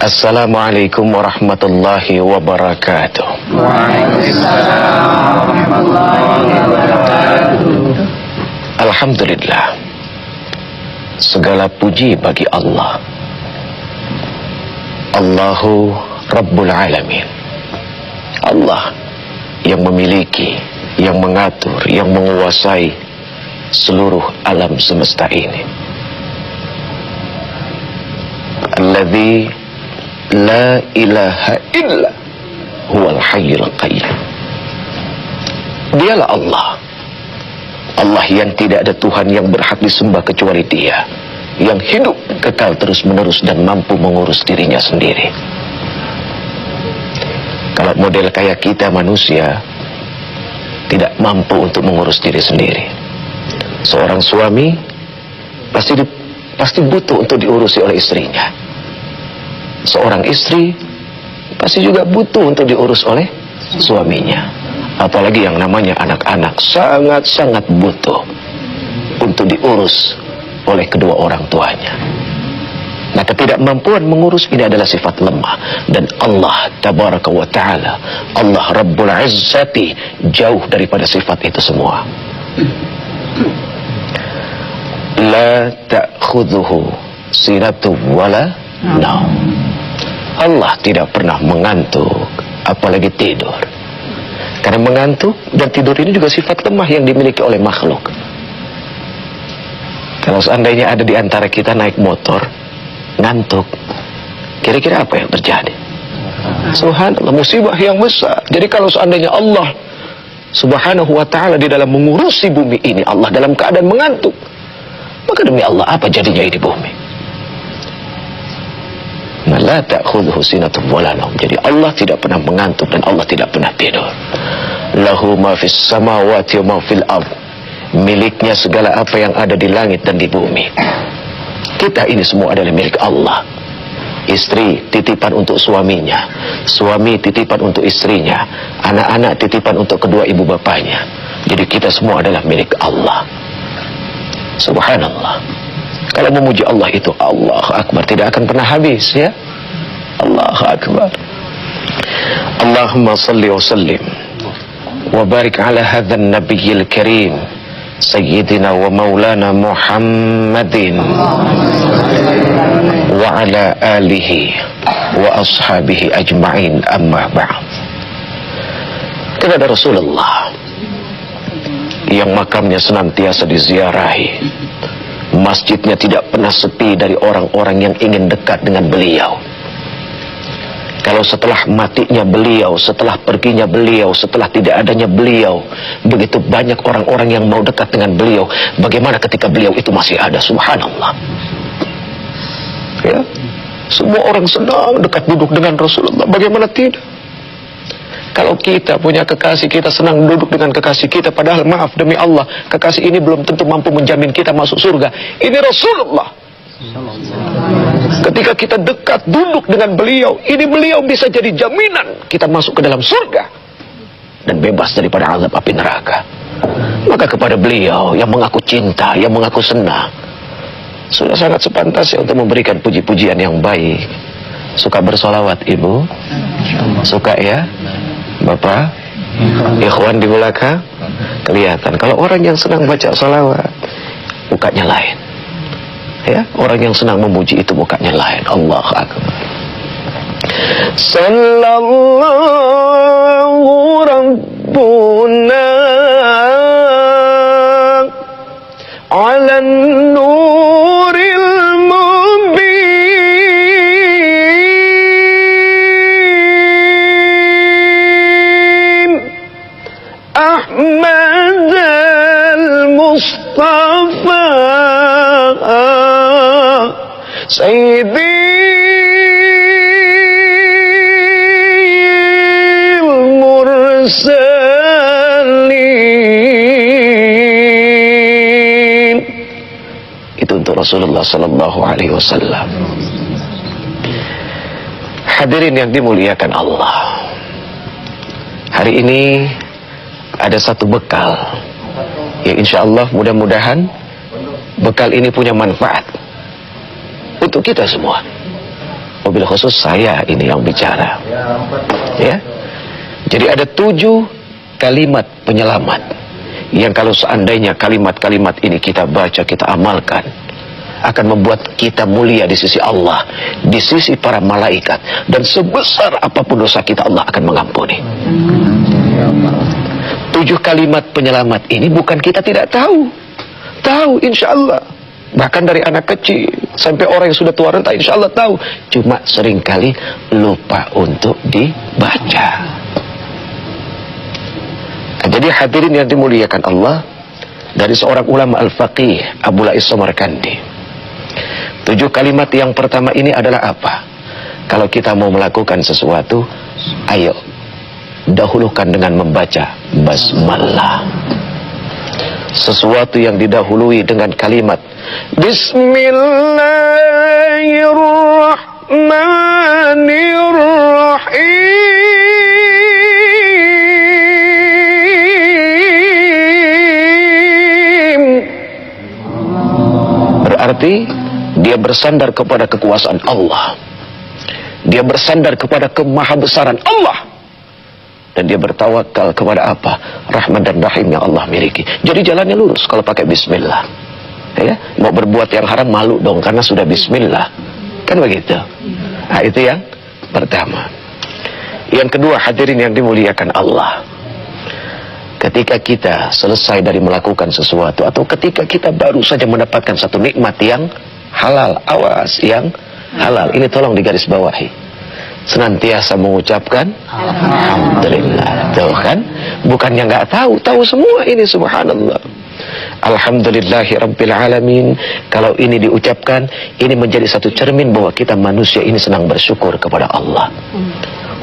Assalamualaikum warahmatullahi wabarakatuh. Waalaikumsalam warahmatullahi wabarakatuh. Alhamdulillah, segala puji bagi Allah. Allahu Rabbul Alamin. Allah yang memiliki, yang mengatur, yang menguasai seluruh alam semesta ini. Alladzi la ilaha illa huwal hayyul qayyum. Dialah Allah. Allah yang tidak ada Tuhan yang berhak disembah kecuali Dia, yang hidup kekal terus menerus dan mampu mengurus dirinya sendiri. Kalau model kayak kita manusia tidak mampu untuk mengurus diri sendiri. Seorang suami pasti butuh untuk diurusi oleh istrinya. Seorang istri pasti juga butuh untuk diurus oleh suaminya. Apalagi yang namanya anak-anak sangat-sangat butuh untuk diurus oleh kedua orang tuanya. Nah, ketidakmampuan mengurus ini adalah sifat lemah. Dan Allah Tabaraka wa Ta'ala, Allah Rabbul Izzati, jauh daripada sifat itu semua. La ta'khudhuhu sinatun wala naum. Allah tidak pernah mengantuk, apalagi tidur. Karena mengantuk dan tidur ini juga sifat lemah yang dimiliki oleh makhluk. Kalau seandainya ada di antara kita naik motor, ngantuk, kira-kira apa yang terjadi? Subhanallah, musibah yang besar. Jadi kalau seandainya Allah Subhanahu wa Ta'ala di dalam mengurusi bumi ini, Allah dalam keadaan mengantuk, maka demi Allah apa jadinya ini bumi? La ta'khudhuhu sinatun wala naum. Jadi Allah tidak pernah mengantuk dan Allah tidak pernah tidur. Lahu ma fis samawati wa ma fil ardh. Miliknya segala apa yang ada di langit dan di bumi. Kita ini semua adalah milik Allah. Istri titipan untuk suaminya, suami titipan untuk istrinya, anak-anak titipan untuk kedua ibu bapaknya. Jadi kita semua adalah milik Allah. Subhanallah. Kalau memuji Allah itu Allahu Akbar, tidak akan pernah habis, ya. Allahu Akbar. Allahumma salli wa sallim wa barik ala hadzal nabiyil karim sayyidina wa maulana Muhammadin wa ala alihi wa ashabihi ajma'in, amma ba'd. Kepada Rasulullah yang makamnya senantiasa diziarahi, masjidnya tidak pernah sepi dari orang-orang yang ingin dekat dengan beliau. Kalau setelah matinya beliau, setelah perginya beliau, setelah tidak adanya beliau, begitu banyak orang-orang yang mau dekat dengan beliau. Bagaimana ketika beliau itu masih ada? Subhanallah. Ya, semua orang senang dekat duduk dengan Rasulullah. Bagaimana tidak? Kalau kita punya kekasih, kita senang duduk dengan kekasih kita. Padahal maaf demi Allah, kekasih ini belum tentu mampu menjamin kita masuk surga. Ini Rasulullah. Ketika kita dekat duduk dengan beliau, ini beliau bisa jadi jaminan kita masuk ke dalam surga dan bebas daripada azab api neraka. Maka kepada beliau yang mengaku cinta, yang mengaku senang, sudah sangat sepantasnya untuk memberikan puji-pujian yang baik. Suka bersolawat ibu? Suka ya? Bapak, ikhwan di belakang, kelihatan. Kalau orang yang senang baca salawat, mukanya lain. Ya, orang yang senang memuji itu mukanya lain. Allahu Akbar. Sallallahu Rabbuna ala nuril mubin Ahmad al-Mustafa Sayyidi mursalin. Itu untuk Rasulullah sallallahu alaihi wasallam. Hadirin yang dimuliakan Allah, hari ini ada satu bekal yang insya Allah mudah-mudahan bekal ini punya manfaat untuk kita semua. Mobil khusus saya ini yang bicara. Ya. Jadi ada 7 kalimat penyelamat yang kalau seandainya kalimat-kalimat ini kita baca, kita amalkan, akan membuat kita mulia di sisi Allah, di sisi para malaikat, dan sebesar apapun dosa kita Allah akan mengampuni. 7 kalimat penyelamat ini bukan kita tidak tahu. Tahu insya Allah. Bahkan dari anak kecil sampai orang yang sudah tua renta insya Allah tahu. Cuma seringkali lupa untuk dibaca. Nah, jadi hadirin yang dimuliakan Allah, dari seorang ulama al-faqih Abu Lais Samarkandi, 7 kalimat yang pertama ini adalah apa? Kalau kita mau melakukan sesuatu, ayo dahulukan dengan membaca basmalah. Sesuatu yang didahului dengan kalimat Bismillahirrahmanirrahim. Berarti dia bersandar kepada kekuasaan Allah. Dia bersandar kepada kemahabesaran Allah. Dan dia bertawakal kepada apa? Rahman dan Rahim yang Allah miliki. Jadi jalannya lurus kalau pakai bismillah. Ya, mau berbuat yang haram malu dong karena sudah bismillah. Kan begitu. Nah, itu yang pertama. Yang kedua, hadirin yang dimuliakan Allah. Ketika kita selesai dari melakukan sesuatu, atau ketika kita baru saja mendapatkan satu nikmat yang halal, awas, yang halal. Ini tolong digarisbawahi. Senantiasa mengucapkan Alhamdulillah. Tuh kan, bukannya nggak tahu, tahu semua ini, subhanallah. Alhamdulillahi Rabbil Alamin. Kalau ini diucapkan, ini menjadi satu cermin bahwa kita manusia ini senang bersyukur kepada Allah.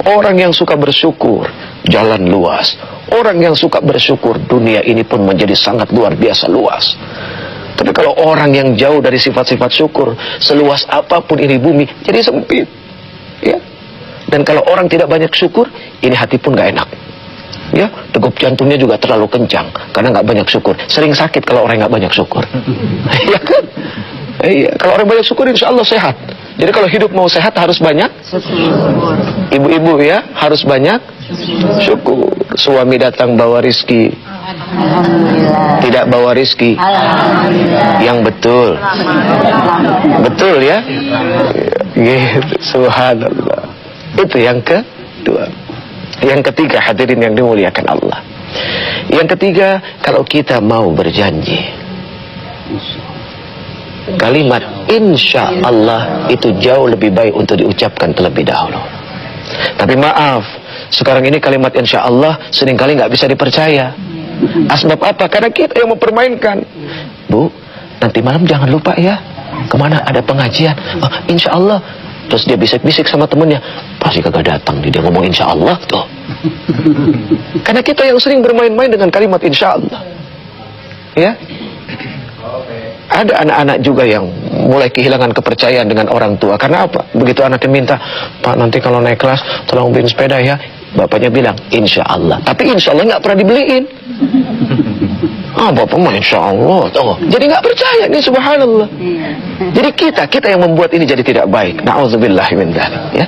Orang yang suka bersyukur, jalan luas. Orang yang suka bersyukur, dunia ini pun menjadi sangat luar biasa luas. Tapi kalau orang yang jauh dari sifat-sifat syukur, seluas apapun ini bumi, jadi sempit. Ya. Dan kalau orang tidak banyak syukur, ini hati pun gak enak. Ya, degup jantungnya juga terlalu kencang karena gak banyak syukur. Sering sakit kalau orang gak banyak syukur. Iya kan? Iya, kalau orang banyak syukur insya Allah sehat. Jadi kalau hidup mau sehat harus banyak syukur. Ibu-ibu ya, harus banyak syukur. Suami datang bawa rizki, alhamdulillah. Tidak bawa rizki, alhamdulillah. Yang betul, betul ya. Gitu, subhanallah. Itu yang kedua. Yang ketiga, hadirin yang dimuliakan Allah. Yang ketiga, kalau kita mau berjanji, kalimat insya Allah itu jauh lebih baik untuk diucapkan terlebih dahulu. Tapi maaf, sekarang ini kalimat insya Allah seringkali nggak bisa dipercaya. Asbab apa? Karena kita yang mempermainkan. Bu, nanti malam jangan lupa ya, kemana ada pengajian. Oh, insya Allah. Terus dia bisik-bisik sama temennya, pasti kagak datang dia ngomong insya Allah tuh. Karena kita yang sering bermain-main dengan kalimat insya Allah. Ya. Ada anak-anak juga yang mulai kehilangan kepercayaan dengan orang tua. Karena apa? Begitu anaknya minta, Pak nanti kalau naik kelas tolong beliin sepeda ya. Bapaknya bilang insya Allah. Tapi insya Allah nggak pernah dibeliin. Bapak mah insya Allah tuh. Jadi nggak percaya nih, subhanallah. Jadi kita yang membuat ini jadi tidak baik. Na'udzubillahi min dzalik, ya.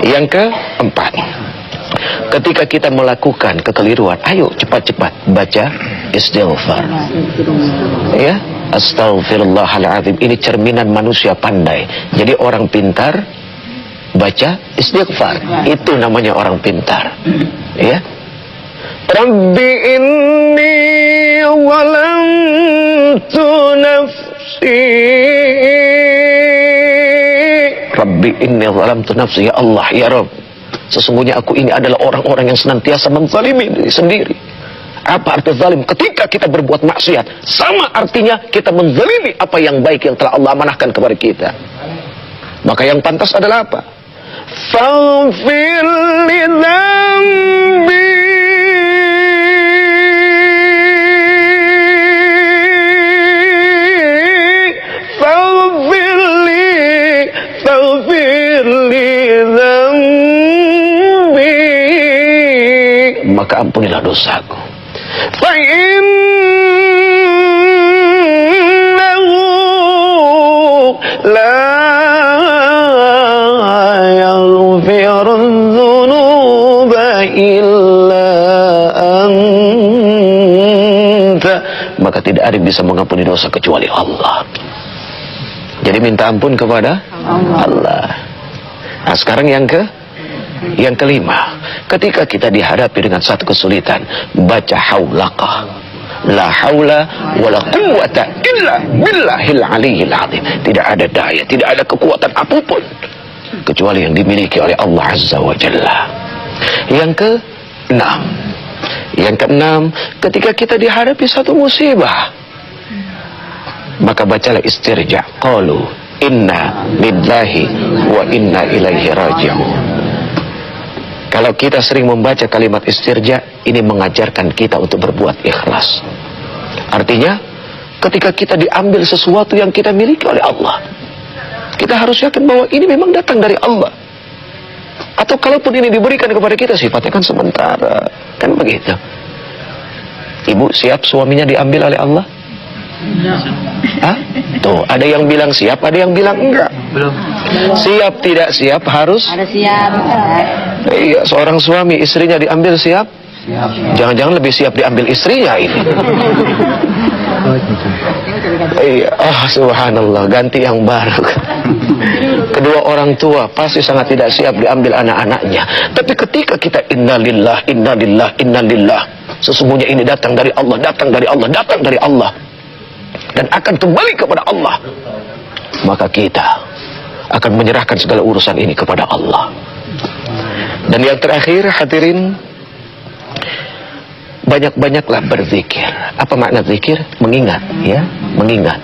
Yang keempat, ketika kita melakukan kekeliruan, ayo cepat-cepat baca istighfar. Ya, astaghfirullahaladzim. Ini cerminan manusia pandai. Jadi orang pintar baca istighfar. Itu namanya orang pintar. Ya. Rabbi inni zalamtu nafsi. Rabbi inni zalamtu nafsi. Ya Allah, ya Rabb, sesungguhnya aku ini adalah orang-orang yang senantiasa menzalimi diri sendiri. Apa arti zalim? Ketika kita berbuat maksiat, sama artinya kita menzalimi apa yang baik yang telah Allah amanahkan kepada kita. Maka yang pantas adalah apa? Faghfir li dzambi. Maka ampunilah dosaku. Fa'innahu la yaghfirudz dzunuba illa anta, maka tidak ada yang bisa mengampuni dosa kecuali Allah. Jadi minta ampun kepada Allah. Nah, sekarang yang kelima, ketika kita dihadapi dengan satu kesulitan, baca haulaka, la haula wala quwwata illa billahil aliyil azim. Tidak ada daya, tidak ada kekuatan apapun kecuali yang dimiliki oleh Allah Azza wa Jalla. Yang keenam, ketika kita dihadapi satu musibah, maka bacalah istirja. Qalu inna lillahi wa inna ilaihi raji'un. Kalau kita sering membaca kalimat istirja, ini mengajarkan kita untuk berbuat ikhlas. Artinya, ketika kita diambil sesuatu yang kita miliki oleh Allah, kita harus yakin bahwa ini memang datang dari Allah. Atau kalaupun ini diberikan kepada kita, sifatnya kan sementara. Kan begitu. Ibu siap suaminya diambil oleh Allah? Hah? Tuh, ada yang bilang siap, ada yang bilang enggak. Belum. Siap tidak siap harus? Ada siap. Iya, seorang suami istrinya diambil siap? Jangan-jangan lebih siap diambil istrinya ini. Iya, subhanallah, ganti yang baru. Kedua orang tua pasti sangat tidak siap diambil anak-anaknya. Tapi ketika kita innalillah, innalillah, innalillah, sesungguhnya ini datang dari Allah, datang dari Allah, datang dari Allah, dan akan kembali kepada Allah, maka kita akan menyerahkan segala urusan ini kepada Allah. Dan yang terakhir, hadirin, banyak-banyaklah berzikir. Apa makna zikir? Mengingat, ya, mengingat.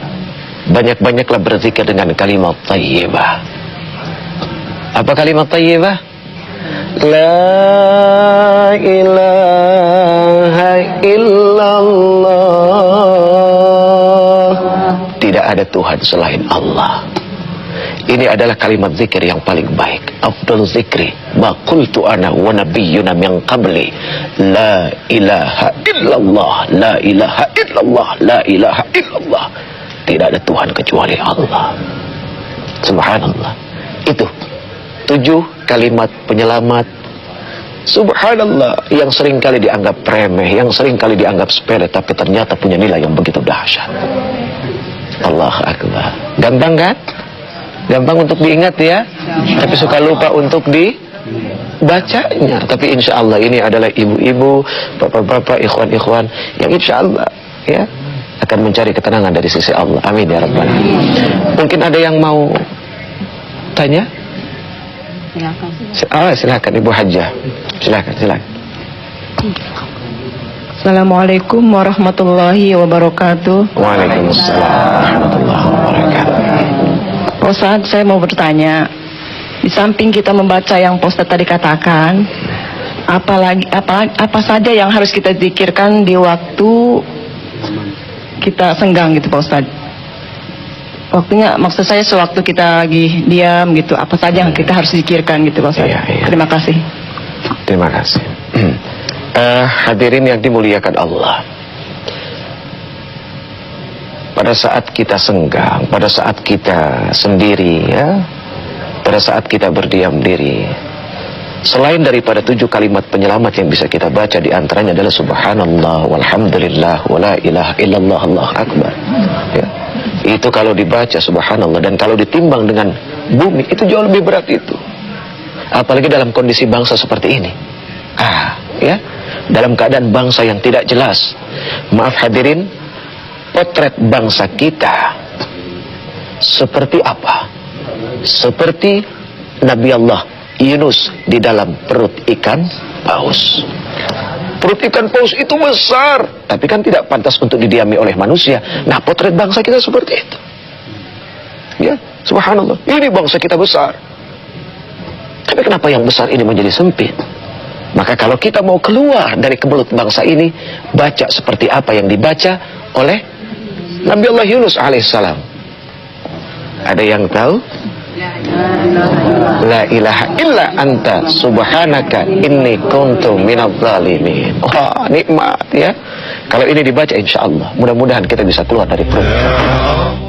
Banyak-banyaklah berzikir dengan kalimat thayyibah. Apa kalimat thayyibah? La ilaha illallah. Tidak ada Tuhan selain Allah. Ini adalah kalimat zikir yang paling baik. Afdal zikri ma qultu ana wa nabiyyuna min qabli, la ilaha illallah, la ilaha illallah, la ilaha illallah. Tidak ada Tuhan kecuali Allah. Subhanallah. Itu 7 kalimat penyelamat, subhanallah, yang seringkali dianggap remeh, yang seringkali dianggap sepele, tapi ternyata punya nilai yang begitu dahsyat. Allahu Akbar. Gampang kan? Gampang untuk diingat ya, tapi suka lupa untuk dibacanya. Tapi insya Allah ini adalah ibu-ibu, bapak-bapak, ikhwan-ikhwan yang insya Allah ya akan mencari ketenangan dari sisi Allah. Amin ya Rabbal Alamin. Mungkin ada yang mau tanya? Silakan. Silakan Ibu Hajjah. Silakan. Assalamualaikum warahmatullahi wabarakatuh. Waalaikumsalam warahmatullahi wabarakatuh. Pak Ustadz, saya mau bertanya, di samping kita membaca yang Pak Ustadz tadi katakan, apa saja yang harus kita zikirkan di waktu kita senggang gitu Pak Ustadz? Waktunya, maksud saya sewaktu kita lagi diam gitu, apa saja yang kita harus zikirkan gitu Pak Ustadz? Iya. Terima kasih. Terima kasih. Hadirin yang dimuliakan Allah, pada saat kita senggang, pada saat kita sendiri ya, pada saat kita berdiam diri, selain daripada 7 kalimat penyelamat yang bisa kita baca, di antaranya adalah subhanallah walhamdulillah wala ilaha illallah Allahu akbar ya. Itu kalau dibaca subhanallah, dan kalau ditimbang dengan bumi itu jauh lebih berat itu, apalagi dalam kondisi bangsa seperti ini. Ya, dalam keadaan bangsa yang tidak jelas. Maaf hadirin, potret bangsa kita seperti apa? Seperti Nabi Allah Yunus di dalam perut ikan paus. Perut ikan paus itu besar, tapi kan tidak pantas untuk didiami oleh manusia. Nah, potret bangsa kita seperti itu. Ya, subhanallah, ini bangsa kita besar, tapi kenapa yang besar ini menjadi sempit? Maka kalau kita mau keluar dari kebelut bangsa ini, baca seperti apa yang dibaca oleh Nabi Allah Yunus alaihissalam. Ada yang tahu? La ilaha illa anta subhanaka inni kuntu minadz zalimin. Wah, nikmat ya. Kalau ini dibaca insya Allah, mudah-mudahan kita bisa keluar dari perut.